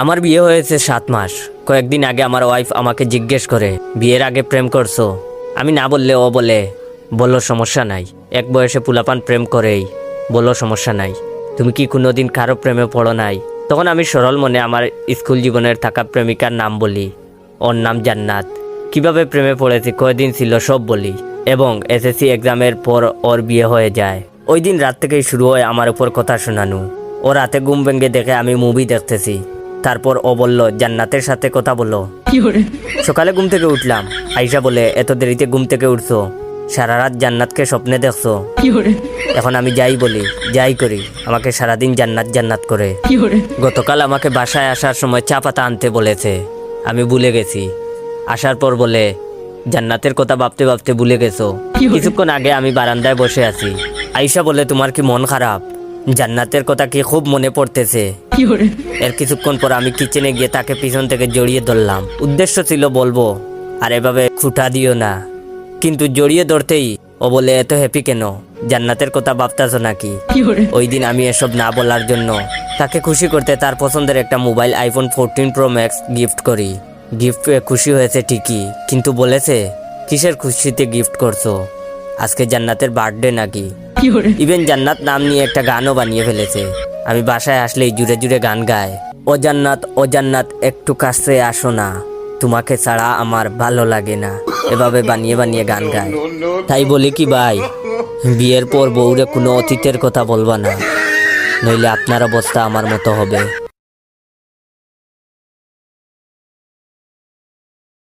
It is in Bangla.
আমার বিয়ে হয়েছে 7 মাস। কয়েকদিন আগে আমার ওয়াইফ আমাকে জিজ্ঞেস করে, বিয়ের আগে প্রেম করছো? আমি না বললে ও বলে, বলো সমস্যা নাই, এক বয়সে পুলাপান প্রেম করেই, বলো সমস্যা নাই, তুমি কি কোনোদিন কারো প্রেমে পড়ো নাই? তখন আমি সরল মনে আমার স্কুল জীবনের থাকা প্রেমিকার নাম বলি। ওর নাম জান্নাত। কিভাবে প্রেমে পড়েছি, কয়দিন ছিল সব বলি, এবং এসএসসি এক্সামের পর ওর বিয়ে হয়ে যায়। ওই দিন রাত থেকেই শুরু হয় আমার উপর কথা শোনানো। ও রাতে ঘুম ভেঙে দেখে আমি মুভি দেখতেছি। তারপর ও বলল, জান্নাতের সাথে কথা বলো। সকালে ঘুম থেকে উঠলাম। আইসা বলে, এত দেরিতে ঘুম থেকে উঠছো? সারা রাত জান্নাতকে স্বপ্নে দেখছো? এখন আমি যাই বলি, যাই করি, আমাকে সারাদিন জান্নাত জান্নাত করে। গতকাল আমাকে বাসায় আসার সময় চা পাতা আনতে বলেছে, আমি ভুলে গেছি। আসার পর বলে, জান্নাতের কথা ভাবতে ভাবতে ভুলে গেছো? কিছুক্ষণ আগে আমি বারান্দায় বসে আছি। আইসা বলে, তোমার কি মন খারাপ? জান্নাতের কথা কি খুব মনে পড়তেছে? এর কিছুক্ষণ পর আমি কিচেনে গিয়ে তাকে পিছন থেকে জড়িয়ে ধরলাম। উদ্দেশ্য ছিল বলবো, আর এভাবে খুঁটা দিও না, কিন্তু জড়িয়ে ধরতেই ও বলে, এত হ্যাপি কেন? জান্নাতের কথা ভাবতেছো নাকি? ওই দিন আমি এসব না বলার জন্য তাকে খুশি করতে তার পছন্দের একটা mobile iPhone 14 pro max gift করি। গিফট পেয়ে খুশি হয়েছে ঠিকই, কিন্তু বলেছে, কিসের খুশিতে গিফট করছো? আজকে জান্নাতের বার্থডে নাকি? ইভেন জান্নাত নাম নিয়ে একটা গানও বানিয়ে ফেলেছে। আমি বাসায় আসলেই জুড়ে জুড়ে গান গায়, ও জান্নাত, ও জান্নাত, একটু কাছে আসো না, তোমাকে ছাড়া আমার ভালো লাগে না। এভাবে বানিয়ে বানিয়ে গান গায়। তাই বলি কি ভাই, বিয়ের পর বউরে কোনো অতীতের কথা বলবা না, নইলে আপনার অবস্থা আমার মতো হবে।